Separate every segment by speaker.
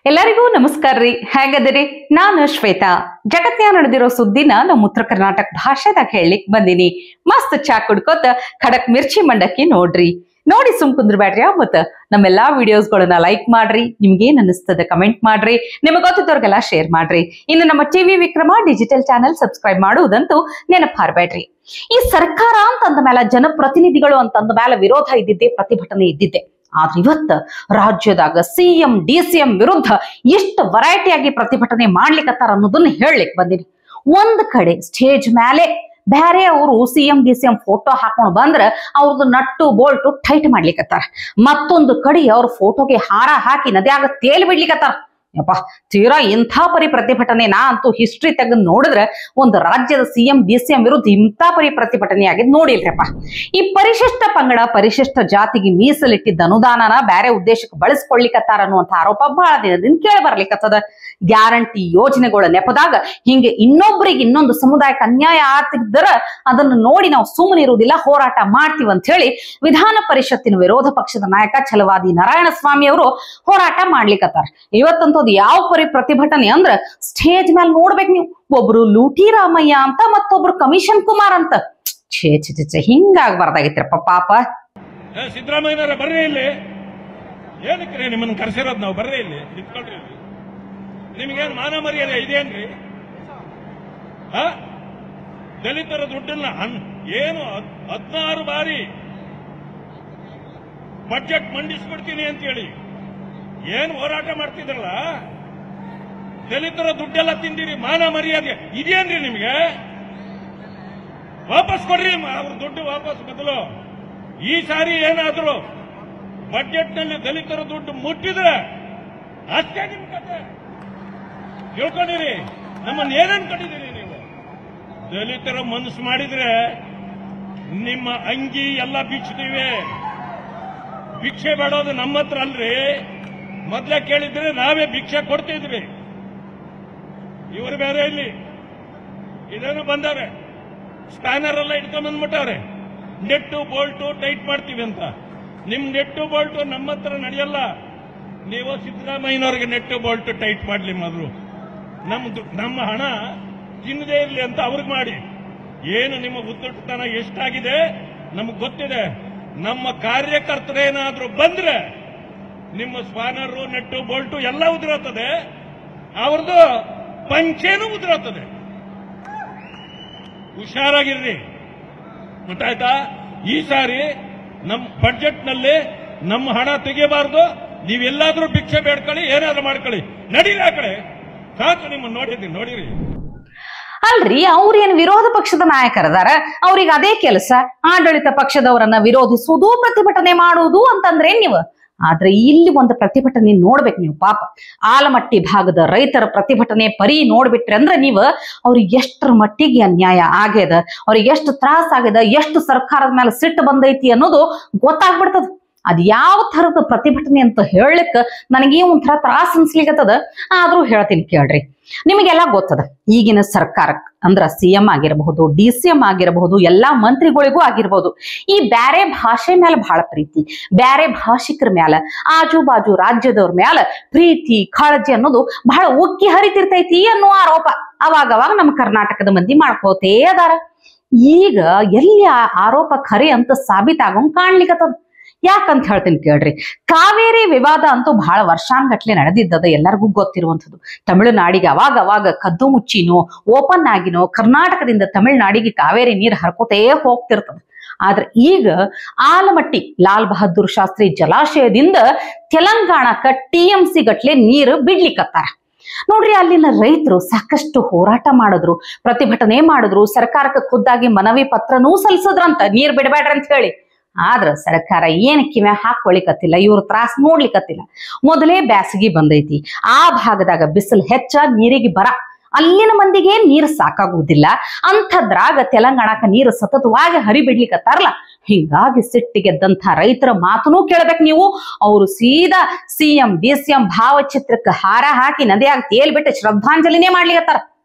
Speaker 1: ಎಲ್ಲರಿಗೂ ನಮಸ್ಕಾರ ರೀ. ಹೇಗದಿರಿ? ನಾನು ಶ್ವೇತಾ. ಜಗತ್ನ್ಯಾಗ ನಡೆದಿರೋ ಸುದ್ದಿನ ನಮ್ಮ ಉತ್ತರ ಕರ್ನಾಟಕ ಭಾಷೆದಾಗ ಹೇಳಲಿಕ್ ಬಂದಿನಿ. ಮಸ್ತ್ ಚಾ ಕುಡ್ಕೋತ ಖಡಕ್ ಮಿರ್ಚಿ ಮಂಡಕ್ಕಿ ನೋಡ್ರಿ. ನೋಡಿ ಸುಮ್ ಕುಂದ್ರಬ್ಯಾಡ್ರಿ. ಮತ್ತ ನಮ್ಮೆಲ್ಲಾ ವಿಡಿಯೋಸ್ಗಳನ್ನ ಲೈಕ್ ಮಾಡ್ರಿ. ನಿಮ್ಗೇನ್ ಅನಿಸ್ತದ ಕಮೆಂಟ್ ಮಾಡ್ರಿ. ನಿಮಗೆ ಗೊತ್ತಿದ್ದವ್ರಿಗೆಲ್ಲ ಶೇರ್ ಮಾಡ್ರಿ. ಇನ್ನು ನಮ್ಮ TV Vikrama digital channel subscribe ಮಾಡುವುದಂತೂ ನೆನಪಾರ್ಬೇಡ್ರಿ. ಈ ಸರ್ಕಾರ ಅಂತಂದ ಮೇಲೆ, ಜನಪ್ರತಿನಿಧಿಗಳು ಅಂತಂದ ಮೇಲೆ ವಿರೋಧ ಇದ್ದಿದ್ದೆ, ಪ್ರತಿಭಟನೆ ಇದ್ದಿದ್ದೆ. ಆದ್ರೆ ಇವತ್ತ ರಾಜ್ಯದಾಗ ಸಿಎಂ ಡಿಸಿಎಂ ವಿರುದ್ಧ ಎಷ್ಟು ವೆರೈಟಿಯಾಗಿ ಪ್ರತಿಭಟನೆ ಮಾಡ್ಲಿಕ್ಕತ್ತಾರ ಅನ್ನೋದನ್ನ ಹೇಳಲಿಕ್ಕೆ ಬಂದಿನಿ. ಒಂದ್ ಕಡೆ ಸ್ಟೇಜ್ ಮೇಲೆ ಬೇರೆ ಅವರು ಸಿಎಂ ಡಿಸಿಎಂ ಫೋಟೋ ಹಾಕೊಂಡು ಬಂದ್ರ ಅವ್ರದ್ದು ನಟ್ಟು ಬೋಲ್ಟು ಟೈಟ್ ಮಾಡ್ಲಿಕ್ಕತ್ತಾರ. ಮತ್ತೊಂದು ಕಡೆ ಅವ್ರ ಫೋಟೋಗೆ ಹಾರ ಹಾಕಿ ನದಿಯಾಗ ತೇಲ್ ಬಿಡ್ಲಿಕ್ಕತ್ತಾರ. ಯಪ್ಪ, ತೀರಾ ಇಂಥ ಪರಿ ಪ್ರತಿಭಟನೆ ನಾ ಅಂತೂ ಹಿಸ್ಟ್ರಿ ತೆಗೆದು ನೋಡಿದ್ರೆ ಒಂದು ರಾಜ್ಯದ ಸಿಎಂ ಡಿಸಿಎಂ ವಿರುದ್ಧ ಇಂಥ ಪರಿ ಪ್ರತಿಭಟನೆ ಆಗಿದ್ ನೋಡಿಲ್ರಪ್ಪ. ಈ ಪರಿಶಿಷ್ಟ ಪಂಗಡ ಪರಿಶಿಷ್ಟ ಜಾತಿಗೆ ಮೀಸಲಿಟ್ಟಿದ್ದ ಅನುದಾನನ ಬೇರೆ ಉದ್ದೇಶಕ್ಕೆ ಬಳಸ್ಕೊಳ್ಳಿಕತ್ತಾರ ಅನ್ನುವಂಥ ಆರೋಪ ಬಹಳ ದಿನದಿಂದ ಕೇಳಿ ಬರ್ಲಿಕ್ಕತ್ತದ. ಗ್ಯಾರಂಟಿ ಯೋಜನೆಗಳ ನೆಪದಾಗ ಹಿಂಗೆ ಇನ್ನೊಬ್ಬರಿಗೆ ಇನ್ನೊಂದು ಸಮುದಾಯಕ್ಕೆ ಅನ್ಯಾಯ ಆಗ್ತಿದ್ದರ ಅದನ್ನು ನೋಡಿ ನಾವು ಸುಮ್ಮನೆ ಇರುವುದಿಲ್ಲ, ಹೋರಾಟ ಮಾಡ್ತೀವಿ ಅಂತ ಹೇಳಿ ವಿಧಾನ ಪರಿಷತ್ತಿನ ವಿರೋಧ ಪಕ್ಷದ ನಾಯಕ ಛಲವಾದಿ ನಾರಾಯಣ ಸ್ವಾಮಿ ಅವರು ಹೋರಾಟ ಮಾಡ್ಲಿಕ್ಕತ್ತಾರ. ಇವತ್ತಂತೂ ಯಾವ ಪರಿ ಪ್ರತಿಭಟನೆ ಅಂದ್ರ ಸ್ಟೇಜ್ ಮೇಲೆ ನೋಡ್ಬೇಕು ನೀವು, ಒಬ್ರು ಲೂಟಿ ರಾಮಯ್ಯ ಅಂತ, ಮತ್ತೊಬ್ರು ಕಮಿಷನ್ ಕುಮಾರ್ ಅಂತ. ಛೇ ಛೇ ಛೇ, ಹಿಂಗಾಗ್ಬಾರ್ದಾಗಿತ್ರಪ್ಪ ಪಾಪ.
Speaker 2: ಸಿದ್ದರಾಮಯ್ಯನವರ ಬರ್ರಿ ಇಲ್ಲಿ, ಏನಕ್ಕೆ ನಿಮ್ಮನ್ನು ಕರೆಸಿರೋದು? ನಾವು ಬರ್ರಿ ಇಲ್ಲಿ, ನಿಂತ್ಕೊಳ್ರಿ. ನಿಮ್ಗೇನು ಮಾನ ಮರ್ಯಾದೆ ಇದೇನ್ರಿ? ದಲಿತರ ದುಡ್ಡನ್ನ ಏನು 16 ಬಾರಿ ಬಜೆಟ್ ಮಂಡಿಸ್ಬಿಡ್ತೀನಿ ಅಂತ ಹೇಳಿ ಏನ್ ಹೋರಾಟ ಮಾಡ್ತಿದ್ರಲ್ಲ, ದಲಿತರ ದುಡ್ಡೆಲ್ಲ ತಿಂದಿರಿ. ಮಾನ ಮರ್ಯಾದೆ ಇದೇನ್ರಿ ನಿಮ್ಗೆ? ವಾಪಸ್ ಕೊಡ್ರಿ ಅವ್ರ ದುಡ್ಡು ವಾಪಸ್. ಬದಲು ಈ ಸಾರಿ ಏನಾದ್ರು ಬಜೆಟ್ ನಲ್ಲಿ ದಲಿತರ ದುಡ್ಡು ಮುಟ್ಟಿದ್ರೆ ಅಷ್ಟೇ ನಿಮ್ ಕತೆ. ತಿಳ್ಕೊಂಡಿರಿ, ನಮ್ಮನ್ನ ಏನೇನ್ ಕಟ್ಟಿದಿರಿ ನೀವು? ದಲಿತರ ಮನಸ್ಸು ಮಾಡಿದ್ರೆ ನಿಮ್ಮ ಅಂಗಿ ಎಲ್ಲ ಬಿಚ್ಚುತ್ತೀವಿ. ಭಿಕ್ಷೆ ಬೇಡೋದು ನಮ್ಮ ಹತ್ರ ಅಲ್ರಿ. ಮೊದ್ಲೇ ಕೇಳಿದ್ರೆ ನಾವೇ ಭಿಕ್ಷೆ ಕೊಡ್ತಿದ್ವಿ. ಇವರು ಬೇರೆ ಇಲ್ಲಿ ಇದೇನು ಬಂದವ್ರೆ, ಸ್ಪ್ಯಾನರ್ ಎಲ್ಲ ಇಟ್ಕೊಂಡ್ ಬಂದ್ಬಿಟ್ಟವ್ರೆ. ನೆಟ್ಟು ಬೋಲ್ಟು ಟೈಟ್ ಮಾಡ್ತೀವಿ ಅಂತ. ನಿಮ್ ನೆಟ್ಟು ಬೋಲ್ಟು ನಮ್ಮ ಹತ್ರ ನಡೆಯಲ್ಲ. ನೀವು ಸಿದ್ದರಾಮಯ್ಯನವ್ರಿಗೆ ನೆಟ್ಟು ಬೋಲ್ಟು ಟೈಟ್ ಮಾಡ್ಲಿ ಮೊದಲು. ನಮ್ಮ ಹಣ ತಿನ್ನದೇ ಇರ್ಲಿ ಅಂತ ಅವ್ರಿಗೆ ಮಾಡಿ. ಏನು ನಿಮ್ಮ ಉದ್ದಟತನ ಎಷ್ಟಾಗಿದೆ ನಮಗ್ ಗೊತ್ತಿದೆ. ನಮ್ಮ ಕಾರ್ಯಕರ್ತರೇನಾದ್ರೂ ಬಂದ್ರೆ ನಿಮ್ಮ ಸ್ಪಾನರು ನೆಟ್ಟು ಬೋಲ್ಟು ಎಲ್ಲ ಉದುರೋತದೆ, ಅವ್ರದ್ದು ಪಂಚೇನು ಉದುರೋತದೆ. ಹುಷಾರಾಗಿರ್ರಿ, ಗೊತ್ತಾಯ್ತಾ? ಈ ಸಾರಿ ನಮ್ಮ ಬಜೆಟ್ ನಲ್ಲಿ ನಮ್ಮ ಹಣ ತೆಗಿಬಾರ್ದು. ನೀವೆಲ್ಲಾದ್ರೂ ಭಿಕ್ಷೆ ಬೇಡ್ಕೊಳ್ಳಿ, ಏನಾದ್ರೂ ಮಾಡ್ಕೊಳ್ಳಿ, ನಡೀರಿ ಆ ಕಡೆ. ಸಾಕು, ನಿಮ್ಮನ್ನು ನೋಡಿದ್ದೀನಿ, ನೋಡಿರಿ.
Speaker 1: ಅಲ್ರಿ, ಅವ್ರೇನು ವಿರೋಧ ಪಕ್ಷದ ನಾಯಕರದಾರ, ಅವ್ರಿಗೆ ಅದೇ ಕೆಲಸ ಆಡಳಿತ ಪಕ್ಷದವರನ್ನ ವಿರೋಧಿಸುವುದು, ಪ್ರತಿಭಟನೆ ಮಾಡುವುದು ಅಂತಂದ್ರೆ ನೀವು. ಆದ್ರೆ ಇಲ್ಲಿ ಒಂದು ಪ್ರತಿಭಟನೆ ನೋಡ್ಬೇಕು ನೀವು. ಪಾಪ ಆಲಮಟ್ಟಿ ಭಾಗದ ರೈತರ ಪ್ರತಿಭಟನೆ ಪರಿ ನೋಡ್ಬಿಟ್ರಿ ಅಂದ್ರೆ ನೀವು ಅವ್ರಿಗೆ ಎಷ್ಟರ ಮಟ್ಟಿಗೆ ಅನ್ಯಾಯ ಆಗ್ಯದ, ಅವ್ರಿಗೆ ಎಷ್ಟು ತ್ರಾಸ ಆಗ್ಯದ, ಎಷ್ಟು ಸರ್ಕಾರದ ಮೇಲೆ ಸಿಟ್ಟು ಬಂದೈತಿ ಅನ್ನೋದು ಗೊತ್ತಾಗ್ಬಿಡ್ತದ. ಅದ್ ಯಾವ ತರದ ಪ್ರತಿಭಟನೆ ಅಂತ ಹೇಳಲಿಕ್ಕ ನನಗೆ ಒಂಥರ ತ್ರಾಸ ಅನ್ಸ್ಲಿಕ್ಕತ್ತದ. ಆದ್ರೂ ಹೇಳ್ತೀನಿ ಕೇಳ್ರಿ. ನಿಮಗೆಲ್ಲ ಗೊತ್ತದ, ಈಗಿನ ಸರ್ಕಾರಕ್ಕೆ ಅಂದ್ರ ಸಿಎಂ ಆಗಿರಬಹುದು, ಡಿಸಿಎಂ ಆಗಿರಬಹುದು, ಎಲ್ಲಾ ಮಂತ್ರಿಗಳಿಗೂ ಆಗಿರ್ಬೋದು, ಈ ಬ್ಯಾರೆ ಭಾಷೆ ಮೇಲೆ ಬಹಳ ಪ್ರೀತಿ, ಬ್ಯಾರೆ ಭಾಷಿಕರ ಮ್ಯಾಲ, ಆಜು ಬಾಜು ರಾಜ್ಯದವ್ರ ಮ್ಯಾಲ ಪ್ರೀತಿ ಕಾಳಜಿ ಅನ್ನೋದು ಬಹಳ ಉಕ್ಕಿ ಹರಿತಿರ್ತೈತಿ ಅನ್ನೋ ಆರೋಪ ಅವಾಗವಾಗ ನಮ್ಮ ಕರ್ನಾಟಕದ ಮಂದಿ ಮಾಡ್ಕೋತೇ ಅದಾರ. ಈಗ ಎಲ್ಲಿ ಆ ಆರೋಪ ಖರೆ ಅಂತ ಸಾಬೀತಾಗೋಂಗ್ ಕಾಣ್ಲಿಕ್ಕತ್ತದ. ಯಾಕಂತ ಹೇಳ್ತೀನಿ ಕೇಳ್ರಿ. ಕಾವೇರಿ ವಿವಾದ ಅಂತೂ ಬಹಳ ವರ್ಷಾನ್ಗಟ್ಲೆ ನಡೆದಿದ್ದದ, ಎಲ್ಲರಿಗೂ ಗೊತ್ತಿರುವಂಥದ್ದು. ತಮಿಳುನಾಡಿಗೆ ಅವಾಗ ಕದ್ದು ಮುಚ್ಚಿನೋ ಓಪನ್ ಆಗಿನೋ ಕರ್ನಾಟಕದಿಂದ ತಮಿಳುನಾಡಿಗೆ ಕಾವೇರಿ ನೀರು ಹರ್ಕೋತೇ ಹೋಗ್ತಿರ್ತದ. ಆದ್ರೆ ಈಗ ಆಲಮಟ್ಟಿ ಲಾಲ್ ಬಹದ್ದೂರ್ ಶಾಸ್ತ್ರಿ ಜಲಾಶಯದಿಂದ ತೆಲಂಗಾಣಕ್ಕ TMC ಗಟ್ಲೆ ನೀರು ಬಿಡ್ಲಿಕ್ಕತ್ತಾರ. ನೋಡ್ರಿ, ಅಲ್ಲಿನ ರೈತರು ಸಾಕಷ್ಟು ಹೋರಾಟ ಮಾಡಿದ್ರು, ಪ್ರತಿಭಟನೆ ಮಾಡಿದ್ರು, ಸರ್ಕಾರಕ್ಕೆ ಖುದ್ದಾಗಿ ಮನವಿ ಪತ್ರನೂ ಸಲ್ಲಿಸಿದ್ರಂತ ನೀರ್ ಬಿಡಬೇಡ್ರಿ ಅಂತ ಹೇಳಿ. ಆದ್ರ ಸರ್ಕಾರ ಏನ್ ಕಿವ್ಯಾ ಹಾಕೊಳಿಕತ್ತಿಲ್ಲ, ಇವ್ರ ತ್ರಾಸ ನೋಡ್ಲಿಕ್ಕತ್ತಿಲ್ಲ. ಮೊದಲೇ ಬ್ಯಾಸಗಿ ಬಂದೈತಿ, ಆ ಭಾಗದಾಗ ಬಿಸಿಲು ಹೆಚ್ಚ, ನೀರಿಗೆ ಬರ, ಅಲ್ಲಿನ ಮಂದಿಗೆ ನೀರು ಸಾಕಾಗುವುದಿಲ್ಲ. ಅಂಥದ್ರಾಗ ತೆಲಂಗಾಣಕ್ಕೆ ನೀರು ಸತತವಾಗಿ ಹರಿಬಿಡ್ಲಿಕ್ಕತ್ತಾರಲ್ಲ. ಹೀಗಾಗಿ ಸಿಟ್ಟಿಗೆದ್ದಂಥ ರೈತರ ಮಾತನೂ ಕೇಳ್ಬೇಕು ನೀವು. ಅವರು ಸೀದಾ ಸಿಎಂ ಡಿಸಿಎಂ ಭಾವಚಿತ್ರಕ್ಕೆ ಹಾರ ಹಾಕಿ ನದಿಯಾಗಿ ತೇಲ್ ಬಿಟ್ಟು ಶ್ರದ್ಧಾಂಜಲಿನೇ ಮಾಡ್ಲಿಕ್ಕತ್ತಾರ.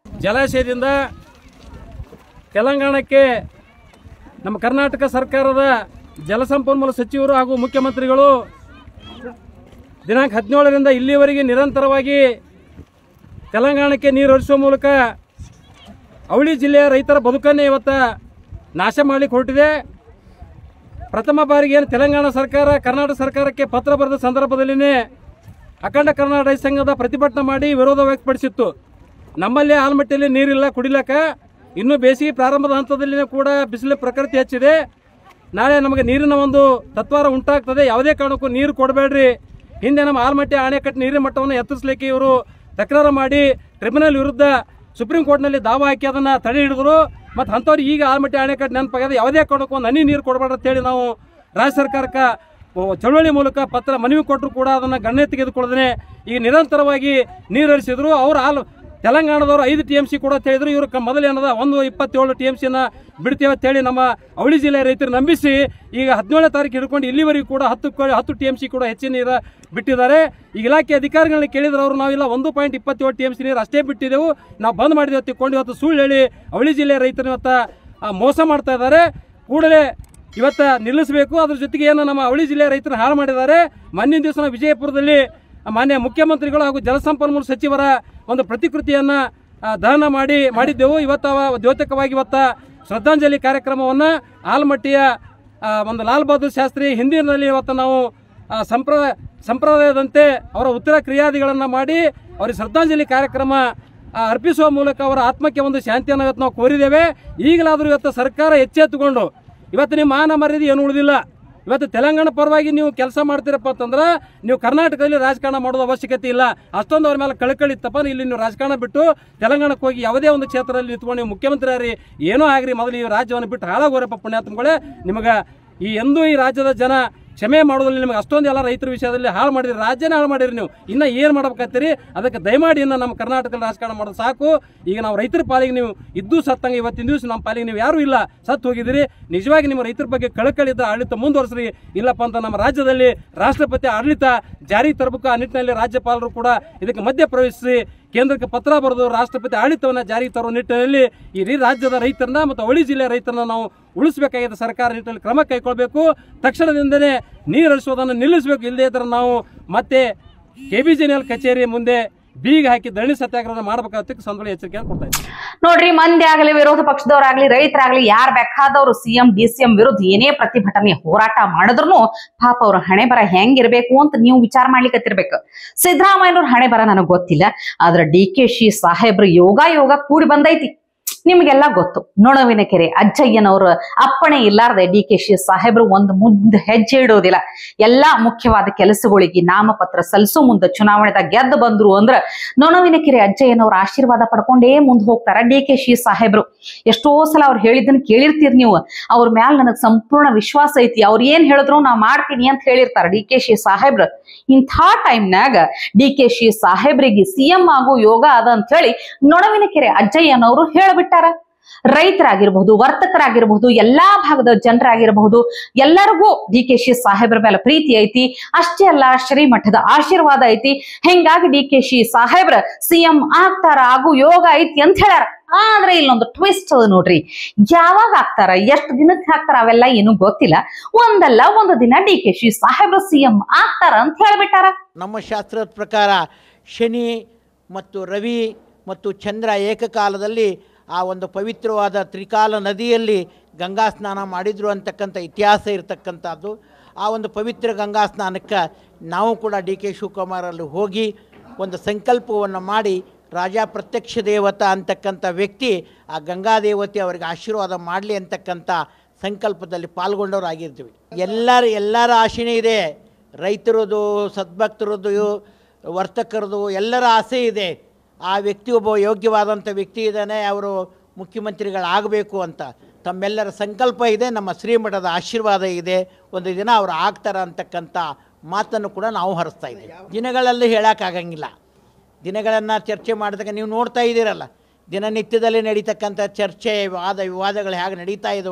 Speaker 3: ಜಲಾಶಯದಿಂದ ತೆಲಂಗಾಣಕ್ಕೆ ನಮ್ಮ ಕರ್ನಾಟಕ ಸರ್ಕಾರದ ಜಲಸಂಪನ್ಮೂಲ ಸಚಿವರು ಹಾಗೂ ಮುಖ್ಯಮಂತ್ರಿಗಳು ದಿನಾಂಕ 17ರಿಂದ ಇಲ್ಲಿವರೆಗೆ ನಿರಂತರವಾಗಿ ತೆಲಂಗಾಣಕ್ಕೆ ನೀರು ಹರಿಸುವ ಮೂಲಕ ಅವಳಿ ಜಿಲ್ಲೆಯ ರೈತರ ಬದುಕನ್ನೇ ಇವತ್ತು ನಾಶ ಮಾಡಲಿಕ್ಕೆ ಹೊರಟಿದೆ. ಪ್ರಥಮ ಬಾರಿಗೆ ಏನು ತೆಲಂಗಾಣ ಸರ್ಕಾರ ಕರ್ನಾಟಕ ಸರ್ಕಾರಕ್ಕೆ ಪತ್ರ ಬರೆದ ಸಂದರ್ಭದಲ್ಲಿನೇ ಅಖಂಡ ಕರ್ನಾಟಕ ರೈತ ಸಂಘದ ಪ್ರತಿಭಟನೆ ಮಾಡಿ ವಿರೋಧ ವ್ಯಕ್ತಪಡಿಸಿತ್ತು. ನಮ್ಮಲ್ಲಿ ಆಲ್ಮಟ್ಟಿಯಲ್ಲಿ ನೀರಿಲ್ಲ ಕುಡಿಲಕ್ಕ, ಇನ್ನೂ ಬೇಸಿಗೆ ಪ್ರಾರಂಭದ ಹಂತದಲ್ಲಿಯೂ ಕೂಡ ಬಿಸಿಲು ಪ್ರಕೃತಿ ಹೆಚ್ಚಿದೆ. ನಾಳೆ ನಮಗೆ ನೀರಿನ ಒಂದು ತತ್ವಾರ ಉಂಟಾಗ್ತದೆ, ಯಾವುದೇ ಕಾರಣಕ್ಕೂ ನೀರು ಕೊಡಬೇಡ್ರಿ. ಹಿಂದೆ ನಮ್ಮ ಆಲ್ಮಟ್ಟಿ ಅಣೆಕಟ್ಟು ನೀರಿನ ಮಟ್ಟವನ್ನು ಎತ್ತರಿಸಲಿಕ್ಕೆ ಇವರು ತಕರಾರು ಮಾಡಿ ಟ್ರಿಬ್ಯುನಲ್ ವಿರುದ್ಧ ಸುಪ್ರೀಂ ಕೋರ್ಟ್ನಲ್ಲಿ ದಾವಾ ಹಾಕಿ ಅದನ್ನು ತಡೆ ಹಿಡಿದ್ರು. ಮತ್ತು ಅಂಥವ್ರಿಗೆ ಈಗ ಆಲ್ಮಟ್ಟಿ ಅಣೆಕಟ್ಟು ನೆನಪಾಗ್ಯದ, ಯಾವುದೇ ಕಾರಣಕ್ಕೂ ಒಂದು ಹನಿ ನೀರು ಕೊಡಬೇಡ್ರಿ ಅಂತೇಳಿ ನಾವು ರಾಜ್ಯ ಸರ್ಕಾರಕ್ಕೆ ಚಳವಳಿ ಮೂಲಕ ಪತ್ರ ಮನವಿ ಕೊಟ್ಟರು ಕೂಡ ಅದನ್ನು ಗಣನೆ ತೆಗೆದುಕೊಳ್ಳದೇ ಈಗ ನಿರಂತರವಾಗಿ ನೀರು ಹರಿಸಿದ್ರು. ಅವರು ತೆಲಂಗಾಣದವರು 5 TMC ಕೂಡ ಅಂತ ಹೇಳಿದ್ರು. ಇವರು ಮೊದಲೇನದ 27 TMCನ ಬಿಡ್ತೇವೆ ಅಂತೇಳಿ ನಮ್ಮ ಅವಳಿ ಜಿಲ್ಲೆಯ ರೈತರು ನಂಬಿಸಿ ಈಗ 17ನೇ ತಾರೀಕು ಹಿಡ್ಕೊಂಡು ಇಲ್ಲಿವರೆಗೂ ಕೂಡ 10 TMC ಕೂಡ ಹೆಚ್ಚಿನ ನೀರು ಬಿಟ್ಟಿದ್ದಾರೆ. ಈಗ ಇಲಾಖೆ ಅಧಿಕಾರಿಗಳನ್ನ ಕೇಳಿದ್ರೆ ಅವರು ನಾವಿಲ್ಲ 1.27 TMC ನೀರು ಅಷ್ಟೇ ಬಿಟ್ಟಿದ್ದೆವು, ನಾವು ಬಂದ್ ಮಾಡಿದೆವು ತಿಳ್ಕೊಂಡು ಇವತ್ತು ಸುಳ್ಳು ಹೇಳಿ ಅವಳಿ ಜಿಲ್ಲೆಯ ರೈತರು ಇವತ್ತು ಮೋಸ ಮಾಡ್ತಾ ಇದ್ದಾರೆ. ಕೂಡಲೇ ಇವತ್ತು ನಿಲ್ಲಿಸಬೇಕು. ಅದ್ರ ಜೊತೆಗೆ ಏನು ನಮ್ಮ ಅವಳಿ ಜಿಲ್ಲೆಯ ರೈತರನ್ನ ಹಾಳು ಮಾಡಿದ್ದಾರೆ. ಮೊನ್ನೆ ದಿವಸ ವಿಜಯಪುರದಲ್ಲಿ ಮಾನ್ಯ ಮುಖ್ಯಮಂತ್ರಿಗಳು ಹಾಗೂ ಜಲಸಂಪನ್ಮೂಲ ಸಚಿವರ ಒಂದು ಪ್ರತಿಕೃತಿಯನ್ನು ದಹನ ಮಾಡಿದ್ದೆವು. ಇವತ್ತು ದ್ಯೋತಕವಾಗಿ ಇವತ್ತು ಶ್ರದ್ಧಾಂಜಲಿ ಕಾರ್ಯಕ್ರಮವನ್ನು ಆಲ್ಮಟ್ಟಿಯ ಒಂದು ಲಾಲ್ ಬಹದ್ದೂರ್ ಶಾಸ್ತ್ರಿ ಹಿಂದಿನಲ್ಲಿ ಇವತ್ತು ನಾವು ಸಂಪ್ರದಾಯದಂತೆ ಅವರ ಉತ್ತರ ಕ್ರಿಯಾದಿಗಳನ್ನು ಮಾಡಿ ಅವರಿಗೆ ಶ್ರದ್ಧಾಂಜಲಿ ಕಾರ್ಯಕ್ರಮ ಅರ್ಪಿಸುವ ಮೂಲಕ ಅವರ ಆತ್ಮಕ್ಕೆ ಒಂದು ಶಾಂತಿಯನ್ನು ಇವತ್ತು ನಾವು ಕೋರಿದ್ದೇವೆ. ಈಗಲಾದರೂ ಇವತ್ತು ಸರ್ಕಾರ ಎಚ್ಚೆತ್ತುಕೊಂಡು ಇವತ್ತು ನಿಮ್ಮ ಮಾನ ಮರ್ಯಾದೆ ಏನು ಉಳಿದಿಲ್ಲ. ಇವತ್ತು ತೆಲಂಗಾಣ ಪರವಾಗಿ ನೀವು ಕೆಲಸ ಮಾಡ್ತೀರಪ್ಪ ಅಂತಂದ್ರೆ ನೀವು ಕರ್ನಾಟಕದಲ್ಲಿ ರಾಜಕಾರಣ ಮಾಡೋದು ಅವಶ್ಯಕತೆ ಇಲ್ಲ. ಅಷ್ಟೊಂದು ಅವ್ರ ಮೇಲೆ ಕಳಕಳಿತ್ತಪ್ಪ, ಇಲ್ಲಿ ನೀವು ರಾಜಕಾರಣ ಬಿಟ್ಟು ತೆಲಂಗಾಣಕ್ಕೆ ಹೋಗಿ ಯಾವುದೇ ಒಂದು ಕ್ಷೇತ್ರದಲ್ಲಿ ನಿಂತ್ಕೊಂಡು ನೀವು ಮುಖ್ಯಮಂತ್ರಿ ಆಗ್ರಿ, ಏನೋ ಆಗ್ರಿ, ಮೊದಲು ಈ ರಾಜ್ಯವನ್ನು ಬಿಟ್ಟು ಹಾಳಾಗೋರಪ್ಪ ಪುಣ್ಯಾತ್ಮಗಳೇ. ನಿಮಗೆ ಎಂದೂ ಈ ರಾಜ್ಯದ ಜನ ಕ್ಷಮೆ ಮಾಡೋದ್ರಲ್ಲಿ ನಿಮಗೆ ಅಷ್ಟೊಂದು ಎಲ್ಲ ರೈತರ ವಿಷಯದಲ್ಲಿ ಹಾಳು ಮಾಡಿರಿ, ರಾಜ್ಯನೇ ಹಾಳು ಮಾಡಿರಿ. ನೀವು ಇನ್ನು ಏನು ಮಾಡ್ಬೇಕಾಗ್ತೀರಿ? ಅದಕ್ಕೆ ದಯಮಾಡಿ ಇನ್ನು ನಮ್ಮ ಕರ್ನಾಟಕದಲ್ಲಿ ರಾಜಕಾರಣ ಮಾಡೋದು ಸಾಕು. ಈಗ ನಾವು ರೈತರ ಪಾಲಿಗೆ ನೀವು ಇದ್ದೂ ಸತ್ತಂಗೆ ಇವತ್ತಿನ ದಿವಸ ನಮ್ಮ ಪಾಲಿಗೆ ನೀವು ಯಾರೂ ಇಲ್ಲ, ಸತ್ತು ಹೋಗಿದ್ದೀರಿ. ನಿಜವಾಗಿ ನಿಮ್ಮ ರೈತರ ಬಗ್ಗೆ ಕಳಕಳಿದ್ದ ಆಡಳಿತ ಮುಂದುವರಿಸ್ರಿ. ಇಲ್ಲಪ್ಪ ಅಂತ ನಮ್ಮ ರಾಜ್ಯದಲ್ಲಿ ರಾಷ್ಟ್ರಪತಿ ಆಡಳಿತ ಜಾರಿ ತರಬೇಕು. ಆ ನಿಟ್ಟಿನಲ್ಲಿ ರಾಜ್ಯಪಾಲರು ಕೂಡ ಇದಕ್ಕೆ ಮಧ್ಯ ಪ್ರವೇಶಿಸಿ ಕೇಂದ್ರಕ್ಕೆ ಪತ್ರ ಬರೆದು ರಾಷ್ಟ್ರಪತಿ ಆಡಳಿತವನ್ನು ಜಾರಿಗೆ ತರುವ ನಿಟ್ಟಿನಲ್ಲಿ ಈ ರಾಜ್ಯದ ರೈತರನ್ನ ಮತ್ತು ಅವಳಿ ಜಿಲ್ಲೆಯ ರೈತರನ್ನ ನಾವು ಉಳಿಸಬೇಕಾಗಿದೆ. ಸರ್ಕಾರ ನಿಟ್ಟಿನಲ್ಲಿ ಕ್ರಮ ಕೈಗೊಳ್ಳಬೇಕು. ತಕ್ಷಣದಿಂದಲೇ ನೀರು ಹರಿಸೋದನ್ನು ನಿಲ್ಲಿಸಬೇಕು. ಇಲ್ಲದೇ ಇದ್ರೆ ನಾವು ಮತ್ತೆ KBJNL ಕಚೇರಿ ಮುಂದೆ ಬೀಗ ಹಾಕಿ ಧರಣಿ ಸತ್ಯಾಗ್ರಹ ಮಾಡಬೇಕಾಗುತ್ತೆ ಸಂದರ್ಭ ಎಚ್ಚರಿಕೆಯನ್ನು ಕೊಡ್ತಾ ಇದ್ದೀವಿ.
Speaker 1: ನೋಡ್ರಿ, ಮಂದಿ ಆಗಲಿ ವಿರೋಧ ಪಕ್ಷದವರಾಗ್ಲಿ ರೈತರಾಗ್ಲಿ ಯಾರು ಬೇಕಾದವರು CM DCM ವಿರುದ್ಧ ಏನೇ ಪ್ರತಿಭಟನೆ ಹೋರಾಟ ಮಾಡಿದ್ರು ಪಾಪ ಅವ್ರ ಹಣೆ ಬರ ಹೆಂಗಿರ್ಬೇಕು ಅಂತ ನೀವು ವಿಚಾರ ಮಾಡ್ಲಿಕ್ಕತ್ತಿರ್ಬೇಕು. ಸಿದ್ದರಾಮಯ್ಯನವ್ರ ಹಣೆ ಬರ ನನಗ್ ಗೊತ್ತಿಲ್ಲ, ಆದ್ರೆ DKC ಸಾಹೇಬ್ರು ಯೋಗ ಕೂಡಿ ಬಂದೈತಿ. ನಿಮ್ಗೆಲ್ಲ ಗೊತ್ತು, ನೊಣವಿನ ಕೆರೆ ಅಜ್ಜಯ್ಯನವ್ರ ಅಪ್ಪಣೆ ಇಲ್ಲಾರ್ದೆ DKC ಸಾಹೇಬ್ರು ಒಂದು ಮುಂದೆ ಹೆಜ್ಜೆ ಇಡೋದಿಲ್ಲ. ಎಲ್ಲಾ ಮುಖ್ಯವಾದ ಕೆಲಸಗಳಿಗೆ ನಾಮಪತ್ರ ಸಲ್ಲಿಸೋ ಮುಂದೆ ಚುನಾವಣೆದಾಗ ಗೆದ್ದು ಬಂದ್ರು ಅಂದ್ರ ನೊಣವಿನ ಕೆರೆ ಅಜ್ಜಯ್ಯನವ್ರ ಆಶೀರ್ವಾದ ಪಡ್ಕೊಂಡೇ ಮುಂದೆ ಹೋಗ್ತಾರ DKC ಸಾಹೇಬ್ರು. ಎಷ್ಟೋ ಸಲ ಅವ್ರು ಹೇಳಿದ್ದನ್ನ ಕೇಳಿರ್ತೀರಿ ನೀವು. ಅವ್ರ ಮ್ಯಾಲ ನನಗ್ ಸಂಪೂರ್ಣ ವಿಶ್ವಾಸ ಐತಿ, ಅವ್ರು ಏನ್ ಹೇಳಿದ್ರು ನಾ ಮಾಡ್ತೀನಿ ಅಂತ ಹೇಳಿರ್ತಾರ DKC ಸಾಹೇಬ್ರು. ಇಂಥ ಟೈಮ್ನಾಗ DKC ಸಾಹೇಬ್ರಿಗೆ CM ಆಗೋ ಯೋಗ ಅದ ಅಂತ ಹೇಳಿ ನೊಣವಿನ ಕೆರೆ ಅಜ್ಜಯ್ಯನವರು ಹೇಳ್ಬಿಟ್ಟಾರ. ರೈತರಾಗಿರ್ಬಹುದು, ವರ್ತಕರಾಗಿರ್ಬಹುದು, ಎಲ್ಲಾ ಭಾಗದ ಜನರಾಗಿರಬಹುದು, ಎಲ್ಲರಿಗೂ DKC ಸಾಹೇಬ್ರ ಮೇಲೆ ಪ್ರೀತಿ ಐತಿ. ಅಷ್ಟೇ ಅಲ್ಲ, ಶ್ರೀಮಠದ ಆಶೀರ್ವಾದ ಐತಿ. ಹಿಂಗಾಗಿ DKC ಸಾಹೇಬ್ರ CM ಆಗ್ತಾರ, ಆಗು ಯೋಗ ಐತಿ ಅಂತ ಹೇಳ್ಯಾರ. ಆದ್ರೆ ಇಲ್ಲೊಂದು ಟ್ವಿಸ್ಟ್ ಅದ ನೋಡ್ರಿ. ಯಾವಾಗ ಆಗ್ತಾರ, ಎಷ್ಟು ದಿನಕ್ಕೆ ಹಾಕ್ತಾರ ಅವೆಲ್ಲ ಏನು ಗೊತ್ತಿಲ್ಲ. ಒಂದಲ್ಲ ಒಂದು ದಿನ DKC ಸಾಹೇಬ್ರ CM ಆಗ್ತಾರ ಅಂತ ಹೇಳ್ಬಿಟ್ಟಾರ.
Speaker 4: ನಮ್ಮ ಶಾಸ್ತ್ರದ ಪ್ರಕಾರ ಶನಿ ಮತ್ತು ರವಿ ಮತ್ತು ಚಂದ್ರ ಏಕಕಾಲದಲ್ಲಿ ಆ ಒಂದು ಪವಿತ್ರವಾದ ತ್ರಿಕಾಲ ನದಿಯಲ್ಲಿ ಗಂಗಾ ಸ್ನಾನ ಮಾಡಿದ್ರು ಅಂತಕ್ಕಂಥ ಇತಿಹಾಸ ಇರತಕ್ಕಂಥದ್ದು. ಆ ಒಂದು ಪವಿತ್ರ ಗಂಗಾ ಸ್ನಾನಕ್ಕೆ ನಾವು ಕೂಡ DK ಶಿವಕುಮಾರಲ್ಲಿ ಹೋಗಿ ಒಂದು ಸಂಕಲ್ಪವನ್ನು ಮಾಡಿ ರಾಜ ಪ್ರತ್ಯಕ್ಷ ದೇವತಾ ಅಂತಕ್ಕಂಥ ವ್ಯಕ್ತಿ ಆ ಗಂಗಾ ದೇವತೆ ಅವರಿಗೆ ಆಶೀರ್ವಾದ ಮಾಡಲಿ ಅಂತಕ್ಕಂಥ ಸಂಕಲ್ಪದಲ್ಲಿ ಪಾಲ್ಗೊಂಡವರಾಗಿರ್ತೀವಿ. ಎಲ್ಲರ ಆಶೆನೇ ಇದೆ. ರೈತರದು, ಸದ್ಭಕ್ತರದು, ವರ್ತಕರದು ಎಲ್ಲರ ಆಸೆ ಇದೆ. ಆ ವ್ಯಕ್ತಿ ಒಬ್ಬ ಯೋಗ್ಯವಾದಂಥ ವ್ಯಕ್ತಿ ಇದ್ದಾನೆ, ಅವರು ಮುಖ್ಯಮಂತ್ರಿಗಳಾಗಬೇಕು ಅಂತ ತಮ್ಮೆಲ್ಲರ ಸಂಕಲ್ಪ ಇದೆ. ನಮ್ಮ ಶ್ರೀಮಠದ ಆಶೀರ್ವಾದ ಇದೆ, ಒಂದು ದಿನ ಅವರು ಆಗ್ತಾರೆ ಅಂತಕ್ಕಂಥ ಮಾತನ್ನು ಕೂಡ ನಾವು ಹರಿಸ್ತಾ ಇದ್ದೀವಿ. ದಿನಗಳಲ್ಲಿ ಹೇಳೋಕ್ಕಾಗಂಗಿಲ್ಲ. ದಿನಗಳನ್ನು ಚರ್ಚೆ ಮಾಡಿದಾಗ ನೀವು ನೋಡ್ತಾ ಇದ್ದೀರಲ್ಲ, ದಿನನಿತ್ಯದಲ್ಲಿ ನಡೀತಕ್ಕಂಥ ಚರ್ಚೆ, ವಿವಾದಗಳು ಹೇಗೆ ನಡೀತಾ ಇದೆ.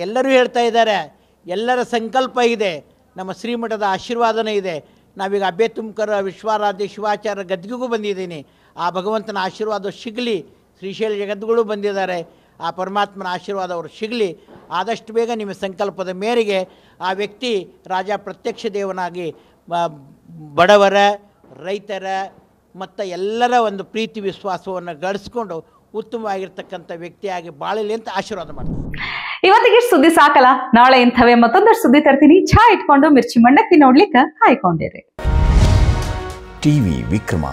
Speaker 4: ಎಲ್ಲರೂ ಹೇಳ್ತಾ ಇದ್ದಾರೆ, ಎಲ್ಲರ ಸಂಕಲ್ಪ ಇದೆ, ನಮ್ಮ ಶ್ರೀಮಠದ ಆಶೀರ್ವಾದನೇ ಇದೆ. ನಾವೀಗ ಅಬ್ಬೆ ತುಮಕರ ವಿಶ್ವಾರಾಧ್ಯ ಶಿವಾಚಾರ್ಯ ಗದ್ದಿಗೂ ಬಂದಿದ್ದೀನಿ. ಆ ಭಗವಂತನ ಆಶೀರ್ವಾದ ಸಿಗಲಿ. ಶ್ರೀಶೈಲ ಜಗದ್ಗುರು ಬಂದಿದ್ದಾರೆ, ಆ ಪರಮಾತ್ಮನ ಆಶೀರ್ವಾದ ಅವರು ಸಿಗಲಿ. ಆದಷ್ಟು ಬೇಗ ನಿಮ್ಮ ಸಂಕಲ್ಪದ ಮೇರೆಗೆ ಆ ವ್ಯಕ್ತಿ ರಾಜ ಪ್ರತ್ಯಕ್ಷ ದೇವನಾಗಿ ಬಡವರ, ರೈತರ ಮತ್ತು ಎಲ್ಲರ ಒಂದು ಪ್ರೀತಿ ವಿಶ್ವಾಸವನ್ನು ಗಳಿಸ್ಕೊಂಡು ಉತ್ತಮವಾಗಿರ್ತಕ್ಕಂಥ ವ್ಯಕ್ತಿಯಾಗಿ ಬಾಳಲಿ ಅಂತ ಆಶೀರ್ವಾದ ಮಾಡ್ತೀನಿ.
Speaker 1: ಇವತ್ತಿಗೆ ಸುದ್ದಿ ಸಾಕಲ್ಲ, ನಾಳೆ ಇಂಥವೇ ಮತ್ತೊಂದಷ್ಟು ಸುದ್ದಿ ತರ್ತೀನಿ. ಚಾ ಇಟ್ಕೊಂಡು ಮಿರ್ಚಿ ಮಂಡಕ್ಕಿ ನೋಡ್ಲಿಕ್ಕೆ ಕಾಯ್ಕೊಂಡಿರಿ.
Speaker 5: ಟಿವಿ ವಿಕ್ರಮ,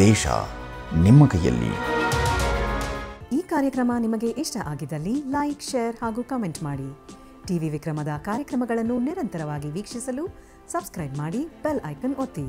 Speaker 5: ದೇಶ ನಿಮ್ಮ ಕೈಯಲ್ಲಿ.
Speaker 6: ಈ ಕಾರ್ಯಕ್ರಮ ನಿಮಗೆ ಇಷ್ಟ ಆಗಿದ್ದಲ್ಲಿ ಲೈಕ್, ಶೇರ್ ಹಾಗೂ ಕಮೆಂಟ್ ಮಾಡಿ. ಟಿವಿ ವಿಕ್ರಮದ ಕಾರ್ಯಕ್ರಮಗಳನ್ನು ನಿರಂತರವಾಗಿ ವೀಕ್ಷಿಸಲು ಸಬ್ಸ್ಕ್ರೈಬ್ ಮಾಡಿ, ಬೆಲ್ ಐಕನ್ ಒತ್ತಿ.